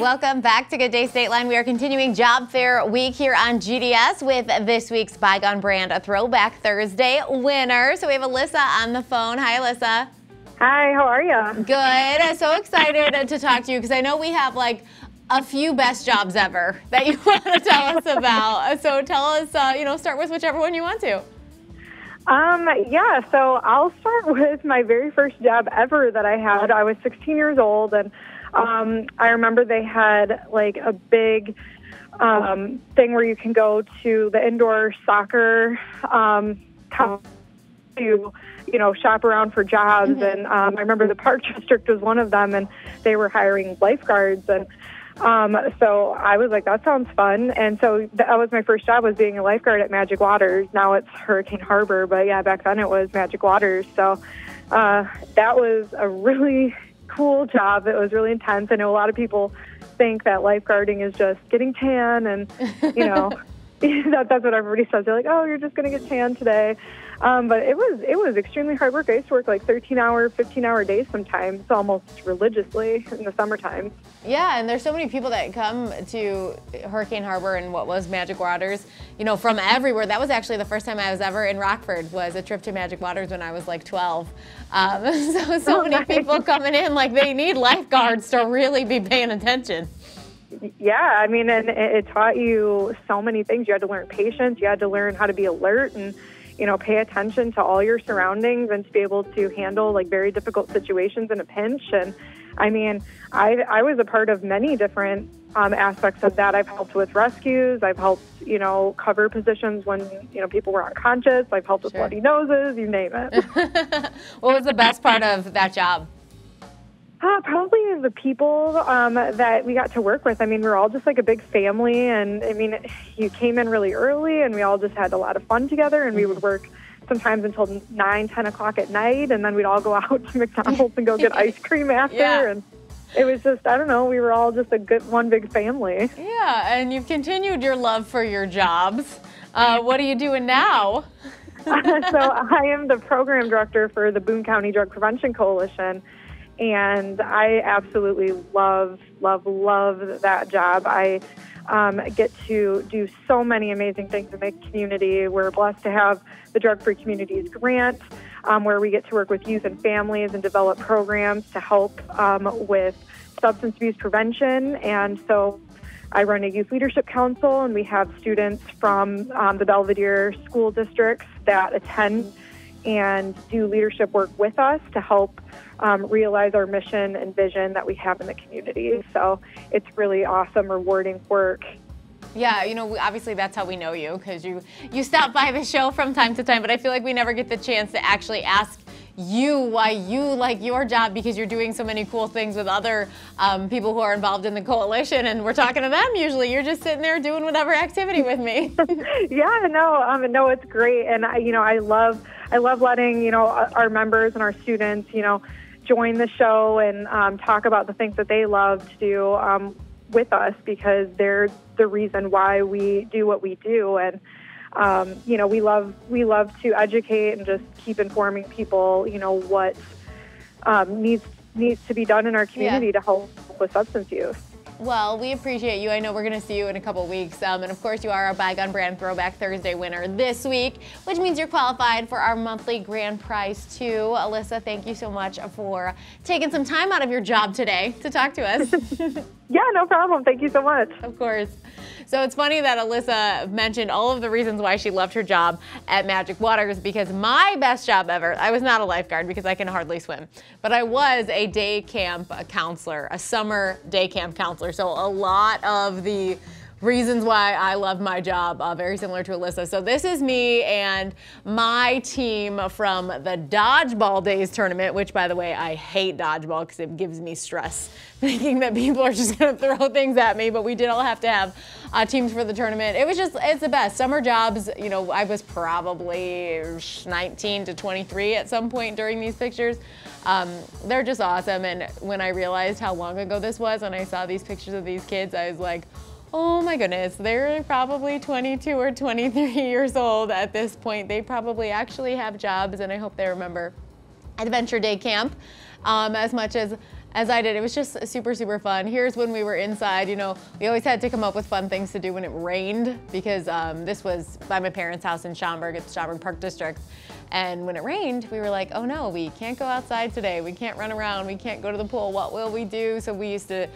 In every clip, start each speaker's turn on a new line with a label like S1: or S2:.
S1: Welcome back to Good Day Stateline. We are continuing Job Fair Week here on GDS with this week's Bygone Brand a Throwback Thursday winner. So we have Alyssa on the phone. Hi, Alyssa.
S2: Hi, how are you?
S1: Good. So excited to talk to you because I know we have like a few best jobs ever that you want to tell us about. So tell us, start with whichever one you want to.
S2: Yeah, so I'll start with my very first job ever that I had. I was 16 years old, and I remember they had like a big thing where you can go to the indoor soccer to, shop around for jobs. Mm-hmm. And I remember the Park District was one of them, and they were hiring lifeguards. And so I was like, that sounds fun. And so that was my first job, was being a lifeguard at Magic Waters. Now it's Hurricane Harbor, but yeah, back then it was Magic Waters. So that was a really cool job. It was really intense. I know a lot of people think that lifeguarding is just getting tan, and that's what everybody says. They're like, oh, you're just going to get tan today. But it was extremely hard work. I used to work like 13-hour, 15-hour days sometimes, almost religiously in the summertime.
S1: Yeah, and there's so many people that come to Hurricane Harbor and what was Magic Waters, from everywhere. That was actually the first time I was ever in Rockford, was a trip to Magic Waters when I was like 12. So many people coming in, like they need lifeguards to really be paying attention.
S2: Yeah, I mean, and it taught you so many things. You had to learn patience. You had to learn how to be alert and pay attention to all your surroundings and to be able to handle like very difficult situations in a pinch. And I mean, I was a part of many different aspects of that. I've helped with rescues. I've helped, cover positions when, people were unconscious. I've helped with bloody noses, you name it.
S1: What was the best part of that job?
S2: Probably the people that we got to work with. I mean, we're all just like a big family, and I mean, you came in really early, and we all just had a lot of fun together, and we would work sometimes until 9, 10 o'clock at night, and then we'd all go out to McDonald's and go get ice cream after, and it was just, I don't know, we were all just one big family.
S1: Yeah, and you've continued your love for your jobs. What are you doing now?
S2: So I am the program director for the Boone County Drug Prevention Coalition. And I absolutely love that job. I get to do so many amazing things in the community. We're blessed to have the Drug Free Communities Grant, where we get to work with youth and families and develop programs to help with substance abuse prevention. And so I run a youth leadership council, and we have students from the Belvedere school districts that attend and do leadership work with us to help realize our mission and vision that we have in the community. So it's really awesome, rewarding work.
S1: Yeah, obviously that's how we know you, because you stop by the show from time to time, but I feel like we never get the chance to actually ask you why you like your job, because you're doing so many cool things with other people who are involved in the coalition, and we're talking to them usually. You're just sitting there doing whatever activity with me.
S2: Yeah, no, it's great. And I love letting, our members and our students, join the show and talk about the things that they love to do with us, because they're the reason why we do what we do. And we love to educate and just keep informing people, what needs to be done in our community to help with substance use.
S1: Well, we appreciate you. I know we're going to see you in a couple weeks. And of course, you are our Bygone Brand Throwback Thursday winner this week, which means you're qualified for our monthly grand prize too. Alyssa, thank you so much for taking some time out of your job today to talk to us.
S2: Yeah, no problem. Thank you so much.
S1: Of course. So it's funny that Alyssa mentioned all of the reasons why she loved her job at Magic Waters, because my best job ever, I was not a lifeguard because I can hardly swim, but I was a day camp counselor, a summer day camp counselor. So a lot of the reasons why I love my job, very similar to Alyssa. So this is me and my team from the Dodgeball Days tournament, which, by the way, I hate dodgeball because it gives me stress thinking that people are just going to throw things at me. But we did all have to have teams for the tournament. It's the best. Summer jobs, I was probably 19 to 23 at some point during these pictures. They're just awesome. And when I realized how long ago this was, when I saw these pictures of these kids, I was like, oh my goodness, they're probably 22 or 23 years old at this point. They probably actually have jobs, and I hope they remember Adventure Day Camp as much as as I did. It was just super, super fun. Here's when we were inside. You know, we always had to come up with fun things to do when it rained because this was by my parents' house in Schaumburg, at the Schaumburg Park District. And when it rained, we were like, oh no, we can't go outside today. We can't run around. We can't go to the pool. What will we do? So we used to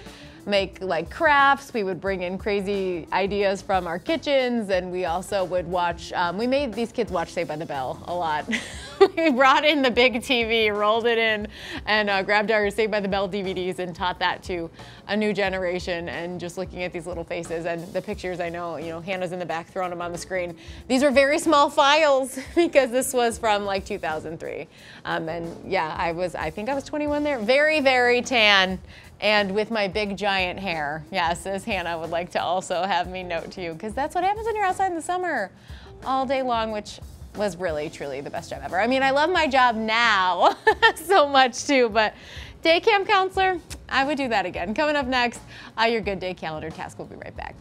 S1: make like crafts. We would bring in crazy ideas from our kitchens, and we also would watch, we made these kids watch Saved by the Bell a lot. We brought in the big TV, rolled it in, and grabbed our Saved by the Bell DVDs and taught that to a new generation. And just looking at these little faces and the pictures, I know, you know, Hannah's in the back throwing them on the screen. These were very small files because this was from like 2003. And yeah, I think I was 21 there. Very, very tan. And with my big giant hair. Yes, as Hannah would like to also have me note to you, because that's what happens when you're outside in the summer all day long, which was really, truly the best job ever. I mean, I love my job now so much too, but day camp counselor, I would do that again. Coming up next, your Good Day Calendar task. We'll be right back.